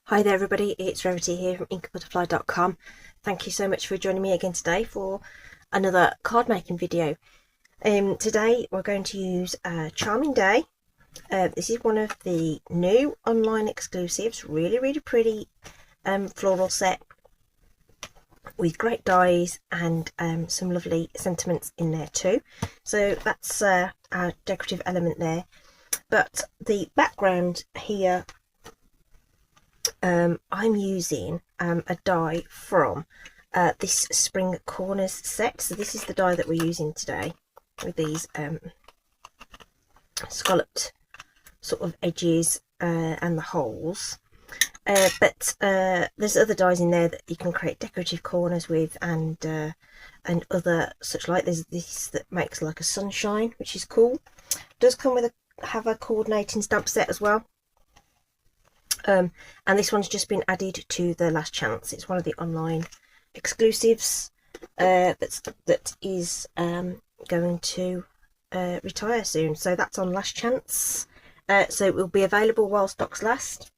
Hi there everybody, it's Rarity here from inkbutterfly.com. Thank you so much for joining me again today for another card making video. Today we're going to use Charming Day. This is one of the new online exclusives, really pretty floral set with great dies and some lovely sentiments in there too. So that's our decorative element there. But the background here, I'm using a die from this Spring Corners set. So this is the die that we're using today with these scalloped sort of edges and the holes. But there's other dies in there that you can create decorative corners with, and other such like. There's this that makes like a sunshine, which is cool. It does come with have a coordinating stamp set as well. And this one's just been added to the Last Chance. It's one of the online exclusives that is going to retire soon. So that's on Last Chance. So it will be available while stocks last.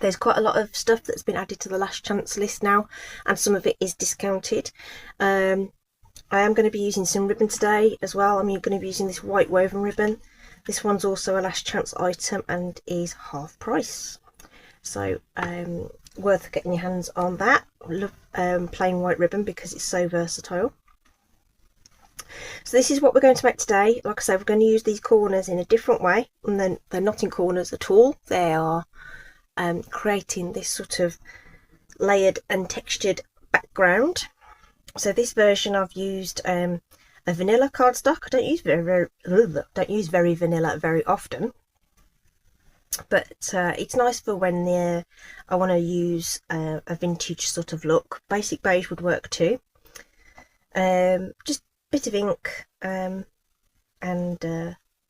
There's quite a lot of stuff that's been added to the Last Chance list now, and some of it is discounted. I am going to be using some ribbon today as well. I'm going to be using this white woven ribbon. This one's also a Last Chance item and is half price. So worth getting your hands on that. I love plain white ribbon because it's so versatile. So this is what we're going to make today. Like I said, we're going to use these corners in a different way, and then they're not in corners at all. They are creating this sort of layered and textured background. So this version I've used a vanilla cardstock. I don't use very vanilla very often, but it's nice for when I want to use a vintage sort of look. Basic beige would work too. Just a bit of ink and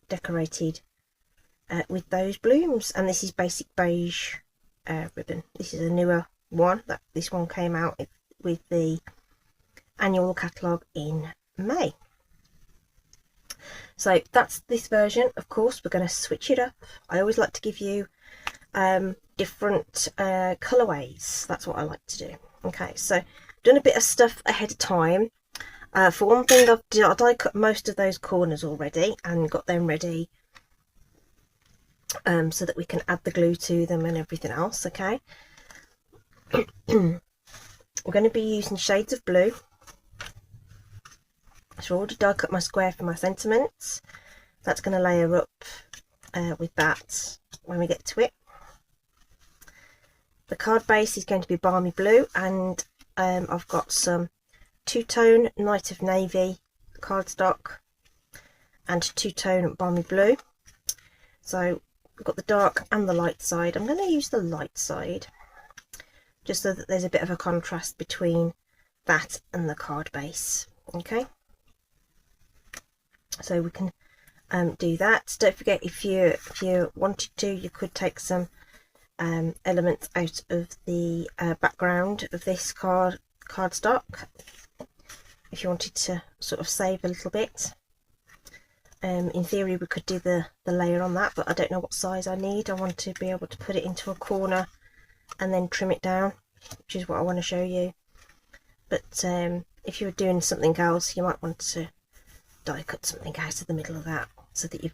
decorated with those blooms. And this is basic beige ribbon. This is a newer one. This one came out with the annual catalogue in May. So that's this version. Of course, we're going to switch it up. I always like to give you different colourways. That's what I like to do. Okay, so I've done a bit of stuff ahead of time. For one thing, I've die cut most of those corners already and got them ready so that we can add the glue to them and everything else. Okay. We're going to be using shades of blue. So I already die cut my square for my sentiments. That's going to layer up with that when we get to it. The card base is going to be Balmy Blue, and I've got some two-tone Night of Navy cardstock and two-tone Balmy Blue. So I've got the dark and the light side. I'm going to use the light side just so that there's a bit of a contrast between that and the card base. Okay. So we can do that. Don't forget, if you wanted to, you could take some elements out of the background of this cardstock if you wanted to sort of save a little bit. In theory, we could do the layer on that, but I don't know what size I need. I want to be able to put it into a corner and then trim it down, which is what I want to show you. But if you were doing something else, you might want to die cut something out of the middle of that so that you're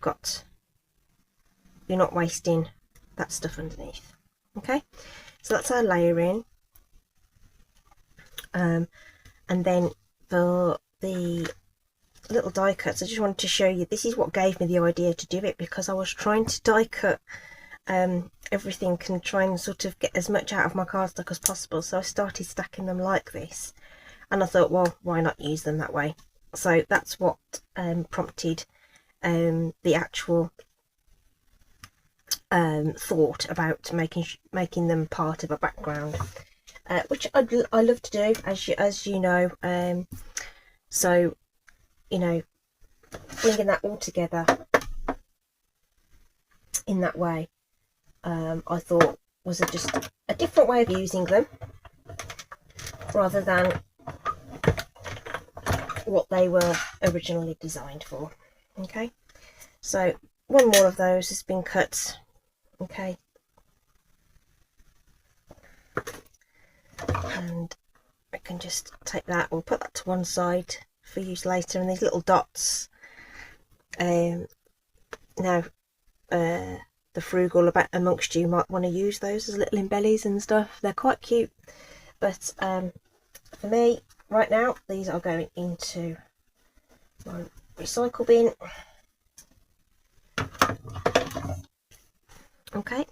not wasting that stuff underneath. Okay, so that's our layering. And then for the little die cuts, I just wanted to show you, this is what gave me the idea to do it, because I was trying to die cut everything and try and sort of get as much out of my cardstock as possible. So I started stacking them like this, and I thought, well, why not use them that way? So that's what prompted the actual thought about making them part of a background, which I love to do, as you know. So, you know, bringing that all together in that way, I thought was just a different way of using them rather than what they were originally designed for. Okay, so one more of those has been cut. Okay, And I can just take that, we'll put that to one side for use later. And these little dots, now the frugal about amongst you might want to use those as little embellies and stuff. They're quite cute, but for me right now these are going into my recycle bin. Okay,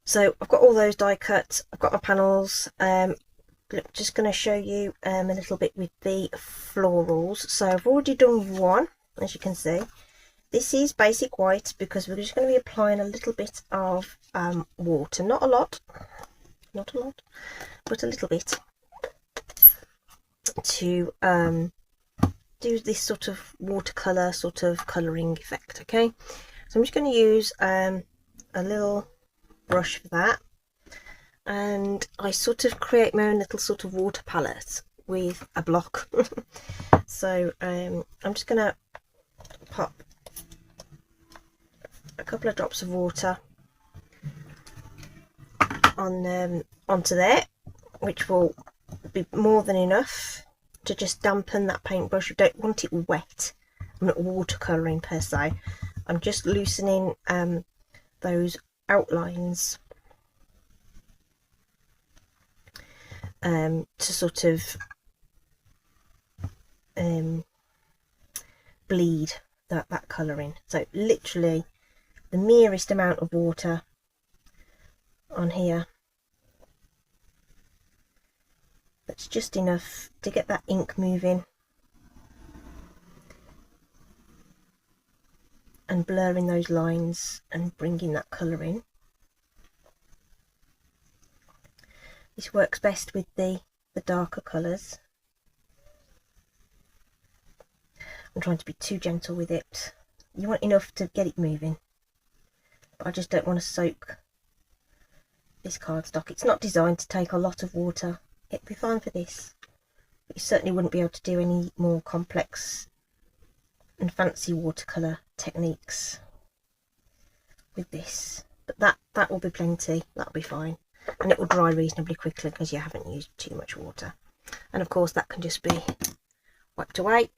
so I've got all those die cut, I've got my panels. Just going to show you a little bit with the florals. So I've already done one, as you can see. This is basic white because we're just going to be applying a little bit of water, not a lot, but a little bit, to do this sort of watercolour sort of colouring effect. Okay, so I'm just going to use a little brush for that, and I sort of create my own little sort of water palette with a block. So I'm just going to pop a couple of drops of water on onto there, which will be more than enough to just dampen that paintbrush. You don't want it wet. I'm not watercolouring per se, I'm just loosening those outlines to sort of bleed that colouring. So literally the merest amount of water on here, that's just enough to get that ink moving and blurring those lines and bringing that colour in. This works best with the darker colours. I'm trying to be too gentle with it. You want enough to get it moving, but I just don't want to soak this cardstock. It's not designed to take a lot of water. It'd be fine for this, but you certainly wouldn't be able to do any more complex and fancy watercolour techniques with this. But that will be plenty, that'll be fine, and it will dry reasonably quickly because you haven't used too much water. And of course that can just be wiped away,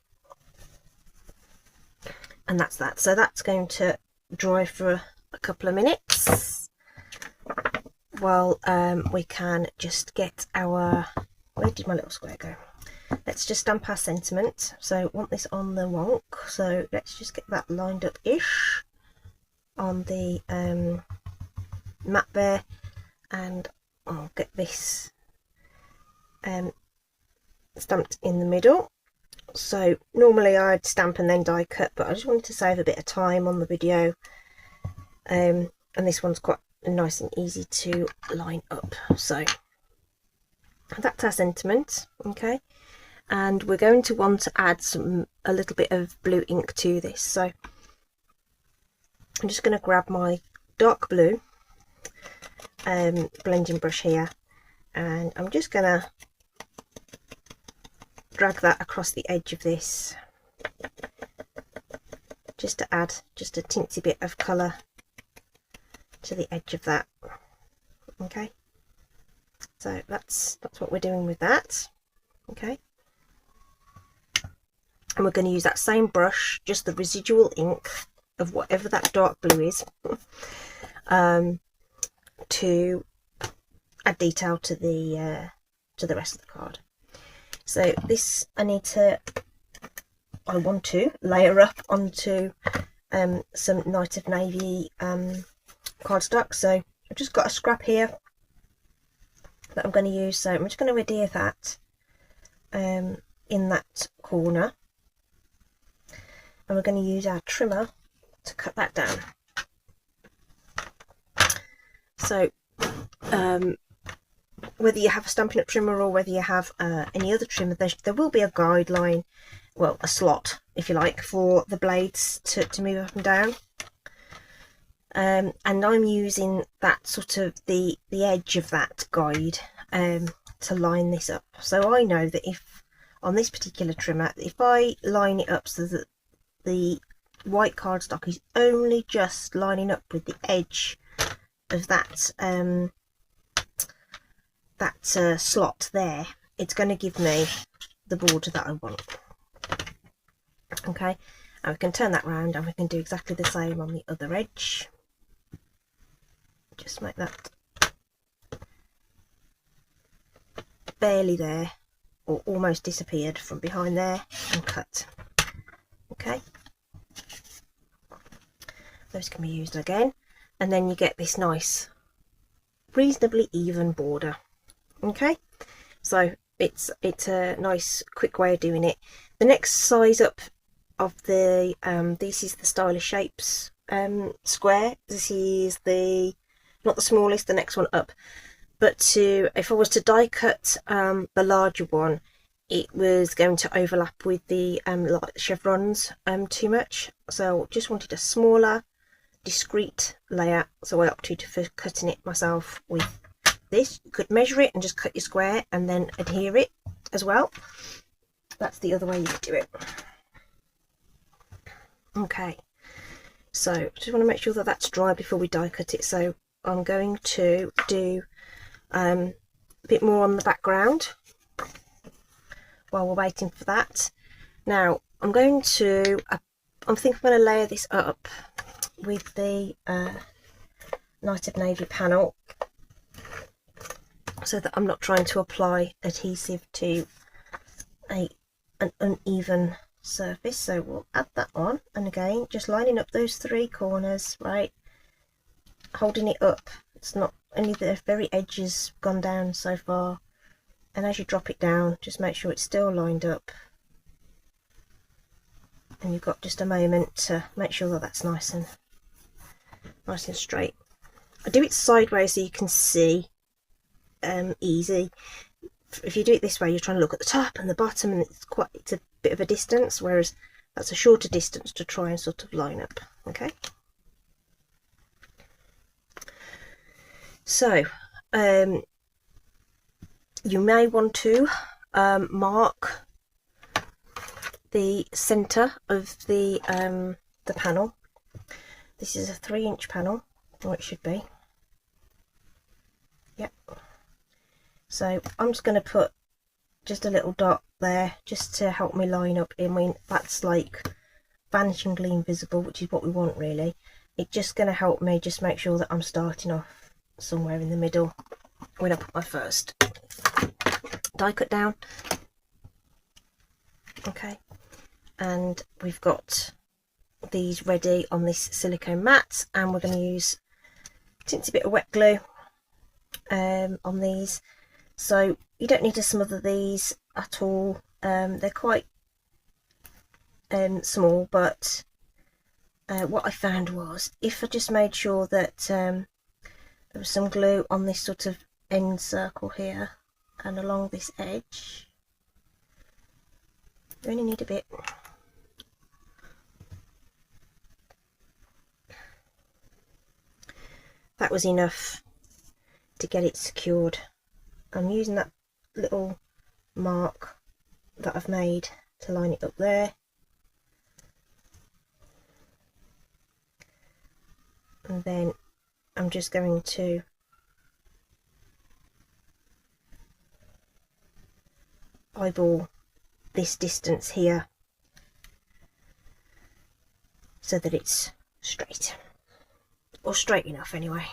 and that's that. So that's going to dry for a couple of minutes while we can just get our, where did my little square go? Let's just stamp our sentiment. So I want this on the wonk, so let's just get that lined up ish on the mat there, and I'll get this stamped in the middle. So normally I'd stamp and then die cut, but I just wanted to save a bit of time on the video, and this one's quite nice and easy to line up. So that's our sentiment. Okay, and we're going to want to add a little bit of blue ink to this. So I'm just going to grab my dark blue blending brush here, and I'm just going to drag that across the edge of this, just to add just a teensy bit of colour to the edge of that. Okay, so that's what we're doing with that. Okay, and we're going to use that same brush, just the residual ink of whatever that dark blue is, to add detail to the rest of the card. So this I want to layer up onto some Night of Navy cardstock. So I've just got a scrap here that I'm going to use, so I'm just going to adhere that in that corner, and we're going to use our trimmer to cut that down. So whether you have a Stampin' Up trimmer or whether you have any other trimmer, there will be a guideline, well, a slot if you like, for the blades to move up and down, and I'm using that sort of the edge of that guide to line this up. So I know that if on this particular trimmer, if I line it up so that the white cardstock is only just lining up with the edge of that slot there, it's going to give me the border that I want. Okay, and we can turn that round and we can do exactly the same on the other edge. Just make that barely there, or almost disappeared from behind there, and cut. Okay, those can be used again, and then you get this nice reasonably even border. Okay, so it's a nice quick way of doing it. The next size up of the this is the Stylish Shapes square. This is not the smallest, the next one up. But if I was to die cut the larger one, it was going to overlap with the like chevrons too much. So just wanted a smaller, discreet layout. So I opted for cutting it myself with this. You could measure it and just cut your square and then adhere it as well. That's the other way you could do it. Okay, so just want to make sure that that's dry before we die cut it. So I'm going to do a bit more on the background while we're waiting for that. Now I'm going to I think I'm going to layer this up with the Night of Navy panel, so that I'm not trying to apply adhesive to an uneven surface. So we'll add that on, and again just lining up those three corners, right, holding it up. It's not only the very edges gone down so far, and as you drop it down, just make sure it's still lined up, and you've got just a moment to make sure that that's nice and straight. I do it sideways so you can see easy. If you do it this way, you're trying to look at the top and the bottom, and it's a bit of a distance, whereas that's a shorter distance to try and sort of line up. Okay, so you may want to mark the center of the panel. This is a 3-inch panel, or it should be. Yep. So I'm just going to put just a little dot there just to help me line up. I mean, that's like vanishingly invisible, which is what we want really. It's just going to help me just make sure that I'm starting off somewhere in the middle when I put my first die cut down. Okay, and we've got these ready on this silicone mat, and we're going to use a teensy bit of wet glue on these. So you don't need to smother these at all. They're quite small, but what I found was if I just made sure that there was some glue on this sort of end circle here and along this edge, you only need a bit. That was enough to get it secured. I'm using that little mark that I've made to line it up there, and then I'm just going to eyeball this distance here so that it's straight, or straight enough anyway.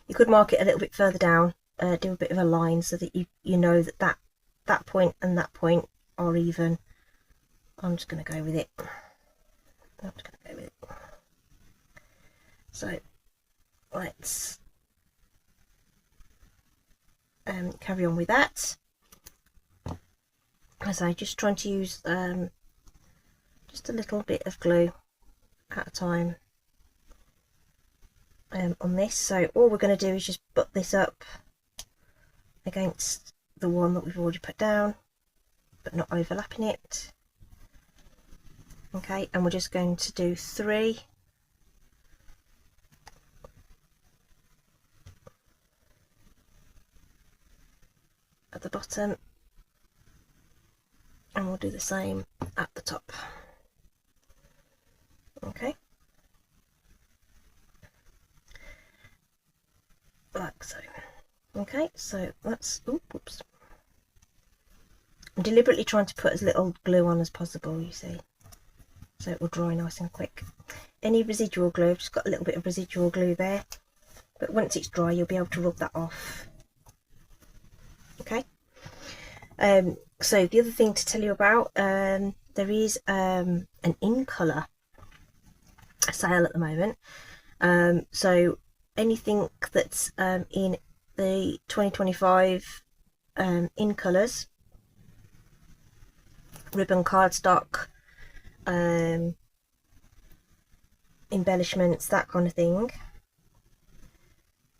You could mark it a little bit further down, do a bit of a line so that you know that that point and that point are even. I'm just going to go with it. So let's carry on with that. As I'm just trying to use just a little bit of glue at a time on this. So all we're going to do is just butt this up against the one that we've already put down, but not overlapping it. Okay, and we're just going to do 3 at the bottom, and we'll do the same at the top. Okay, like so. Okay, so that's, oops. I'm deliberately trying to put as little glue on as possible, you see, so it will dry nice and quick. Any residual glue, I've just got a little bit of residual glue there, but once it's dry you'll be able to rub that off. Okay. So the other thing to tell you about, there is an in colour sale at the moment. So anything that's in the 2025 in colours, ribbon, cardstock, embellishments, that kind of thing,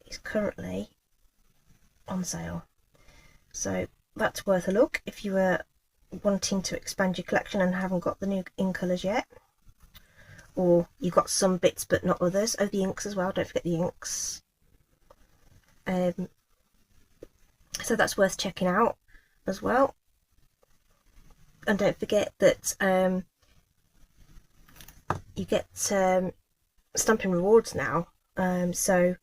is currently on sale. So that's worth a look if you were wanting to expand your collection and haven't got the new in colours yet, or you've got some bits but not others. Oh, the inks as well, don't forget the inks. So that's worth checking out as well. And don't forget that you get Stampin' rewards now, so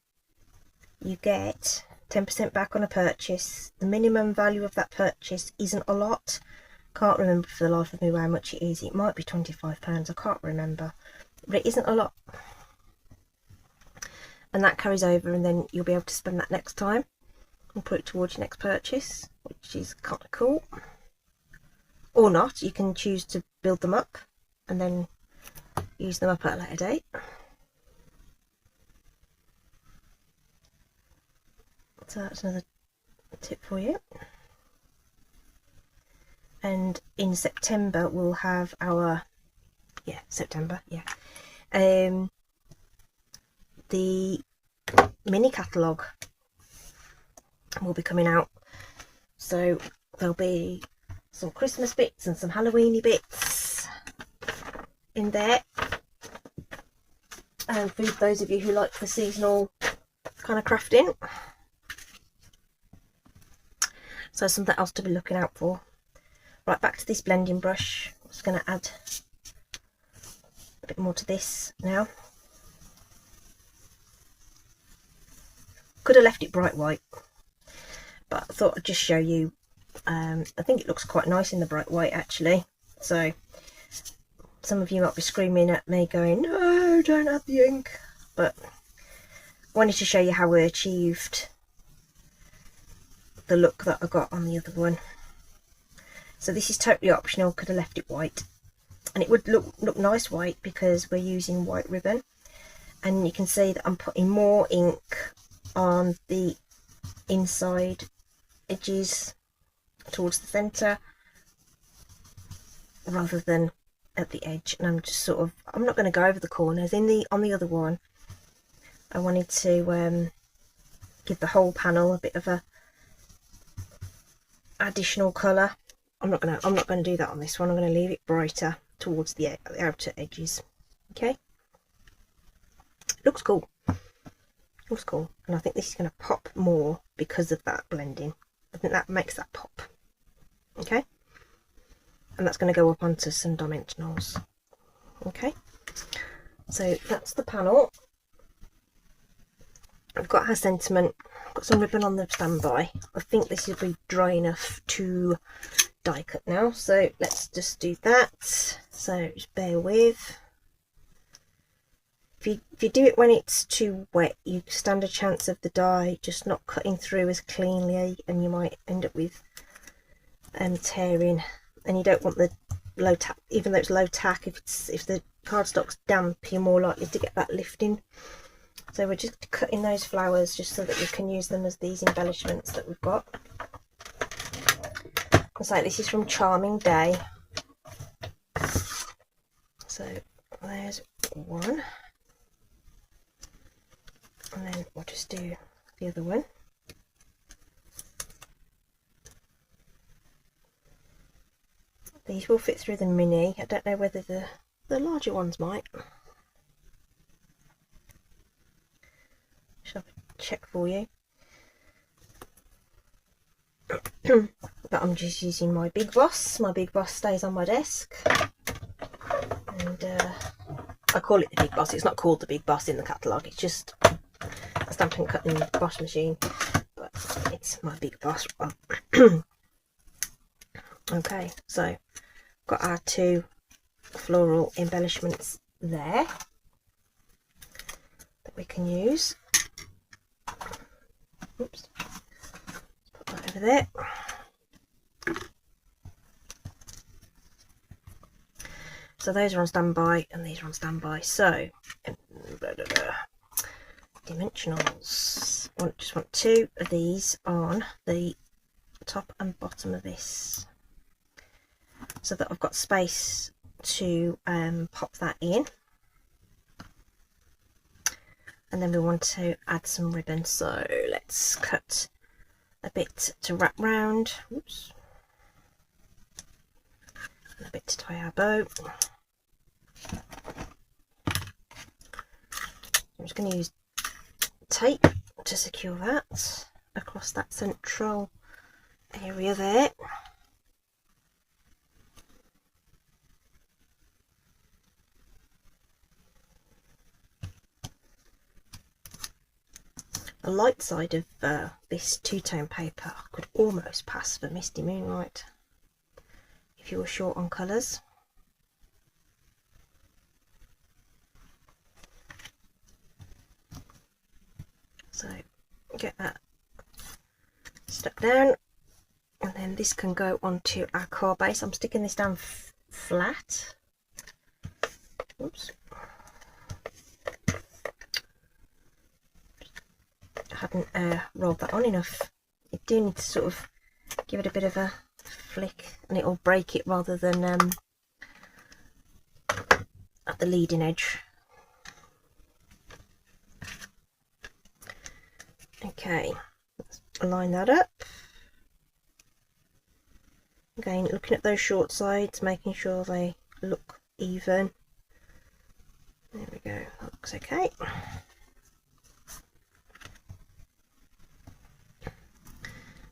you get 10% back on a purchase. The minimum value of that purchase isn't a lot. Can't remember for the life of me how much it is. It might be £25, I can't remember, but it isn't a lot, and that carries over, and then you'll be able to spend that next time and put it towards your next purchase, which is kind of cool. Or not, you can choose to build them up and then use them up at a later date. So that's another tip for you. And in September we'll have our the mini catalogue will be coming out, so there'll be some Christmas bits and some Halloweeny bits in there, and for those of you who like the seasonal kind of crafting, so something else to be looking out for. Right, back to this blending brush. I'm just going to add a bit more to this now. Could have left it bright white, but I thought I'd just show you. I think it looks quite nice in the bright white actually, so some of you might be screaming at me going, no, don't add the ink, but I wanted to show you how we achieved the look that I got on the other one. So this is totally optional, could have left it white, and it would look nice white because we're using white ribbon. And you can see that I'm putting more ink on the inside edges towards the centre rather than at the edge, and I'm just sort of, I'm not going to go over the corners. On the other one I wanted to give the whole panel a bit of a additional colour. I'm not going to do that on this one. I'm going to leave it brighter towards the outer edges. Okay, looks cool, looks cool, and I think this is going to pop more because of that blending. I think that makes that pop. Okay, and that's going to go up onto some dimensionals. Okay, so that's the panel. I've got her sentiment, I've got some ribbon on the standby. I think this will be dry enough to die cut now, so let's just do that. So just bear with. If you do it when it's too wet, you stand a chance of the dye just not cutting through as cleanly, and you might end up with tearing, and you don't want the low tack. Even though it's low tack, if the cardstock's damp, you're more likely to get that lifting. So we're just cutting those flowers just so that we can use them as these embellishments that we've got. So this is from Charming Day. So there's one, and then we'll just do the other one. These will fit through the mini. I don't know whether the larger ones might. Shall I check for you? But I'm just using my Big Boss. My Big Boss stays on my desk, and I call it the Big Boss. It's not called the Big Boss in the catalogue. It's just a Stampin' Cut and Boss machine. But get my big boss one. Okay, so got our two floral embellishments there that we can use. Oops, let's put that over there. So those are on standby and these are on standby. So dimensionals. I just want two of these on the top and bottom of this, so that I've got space to pop that in. And then we want to add some ribbon, so let's cut a bit to wrap round. Oops. And a bit to tie our bow. I'm just going to use tape to secure that across that central area there. The light side of this two-tone paper could almost pass for Misty Moonlight if you were short on colours. So get that stuck down, and then this can go onto our core base. I'm sticking this down flat. Oops. I hadn't rolled that on enough. You do need to sort of give it a bit of a flick and it'll break it rather than at the leading edge. Okay, let's line that up. Again, looking at those short sides, making sure they look even. There we go, that looks okay.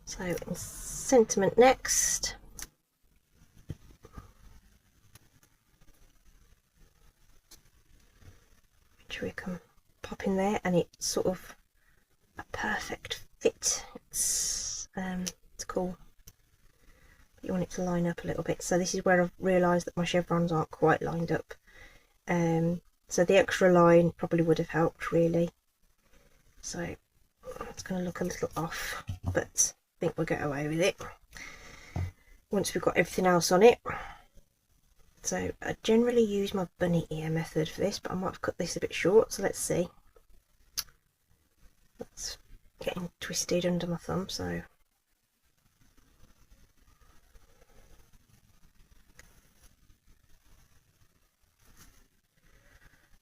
So in sentiment next, which we can pop in there, and it's sort of a perfect fit. It's cool. But you want it to line up a little bit. So this is where I've realised that my chevrons aren't quite lined up. So the extra line probably would have helped really. So it's going to look a little off, but I think we'll get away with it once we've got everything else on it. So I generally use my bunny ear method for this, but I might have cut this a bit short, so let's see. That's getting twisted under my thumb, so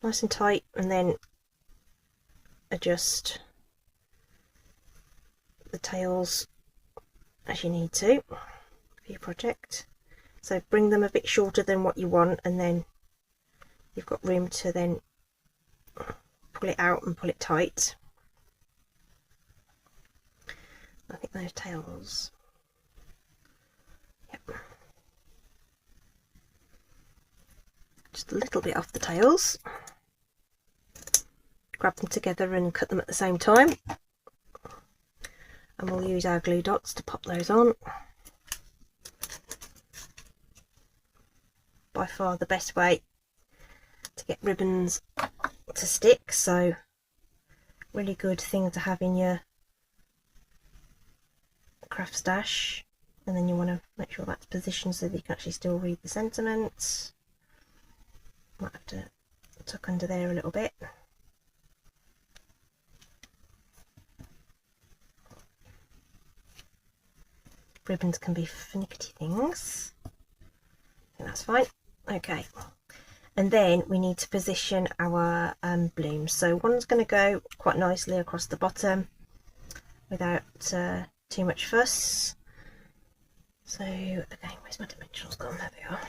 nice and tight, and then adjust the tails as you need to for your project. So bring them a bit shorter than what you want, and then you've got room to then pull it out and pull it tight. I think those tails, yep, just a little bit off the tails. Grab them together and cut them at the same time, and we'll use our glue dots to pop those on. By far the best way to get ribbons to stick, so really good thing to have in your craft stash. And then you want to make sure that's positioned so that you can actually still read the sentiments. Might have to tuck under there a little bit. Ribbons can be finicky things. I think that's fine. Okay, and then we need to position our blooms. So one's going to go quite nicely across the bottom without too much fuss. So again, where's my dimensionals gone? There they are.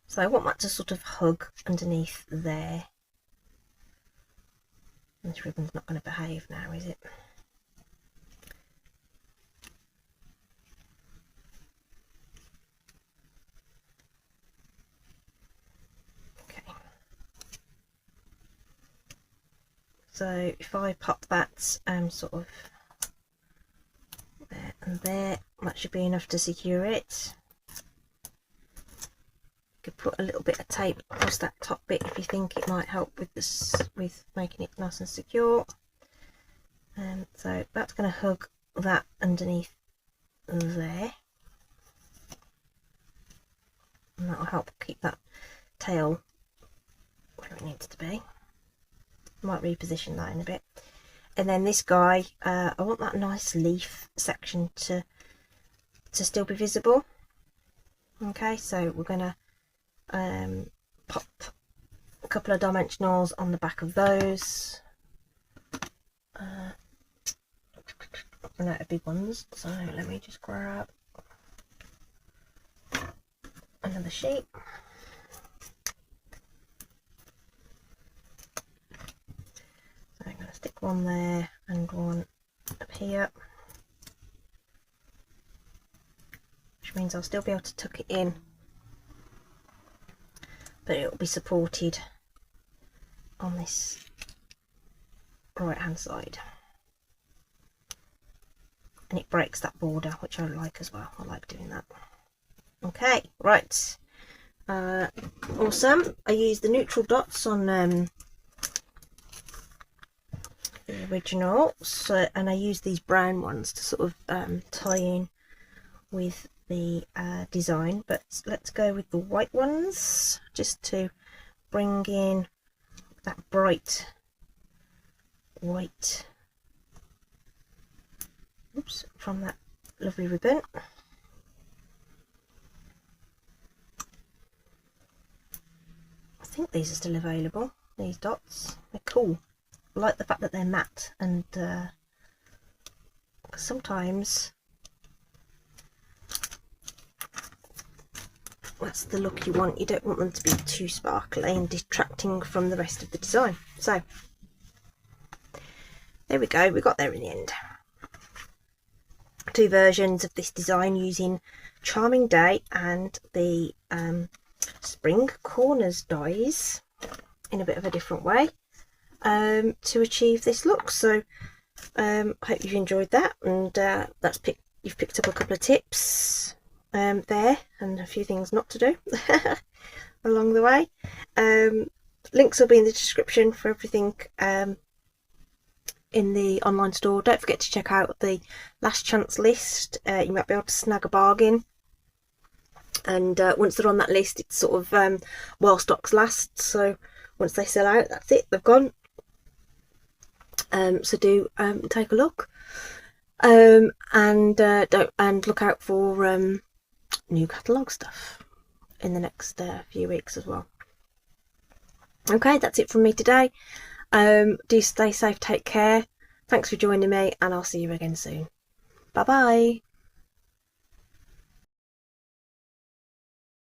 So I want that to sort of hug underneath there. And this ribbon's not going to behave now, is it? So if I pop that sort of there and there, that should be enough to secure it. You could put a little bit of tape across that top bit if you think it might help with this, with making it nice and secure. So that's going to hug that underneath there, and that will help keep that tail where it needs to be. Might reposition that in a bit. And then this guy, I want that nice leaf section to still be visible. Okay, so we're going to pop a couple of dimensionals on the back of those. Run out of big ones, so let me just grab another sheet. So I'm going to stick one there and one up here, which means I'll still be able to tuck it in, but it will be supported on this right hand side. And it breaks that border, which I like as well. I like doing that. Okay, right. Awesome. I used the neutral dots on the original, so, and I used these brown ones to sort of tie in with the design. But let's go with the white ones, just to bring in that bright white, oops, from that lovely ribbon. I think these are still available, these dots. They're cool. I like the fact that they're matte, and sometimes that's the look you want. You don't want them to be too sparkly and distracting from the rest of the design. So there we go, we got there in the end. Two versions of this design using Charming Day and the Spring Corners dies in a bit of a different way to achieve this look. So I hope you've enjoyed that, and you've picked up a couple of tips there, and a few things not to do along the way. Links will be in the description for everything in the online store. Don't forget to check out the last chance list. You might be able to snag a bargain, and once they're on that list, it's sort of while stocks last. So once they sell out, that's it, they've gone. So do take a look, and look out for new catalogue stuff in the next few weeks as well. Okay, that's it from me today. Do stay safe, take care. Thanks for joining me, and I'll see you again soon. Bye bye.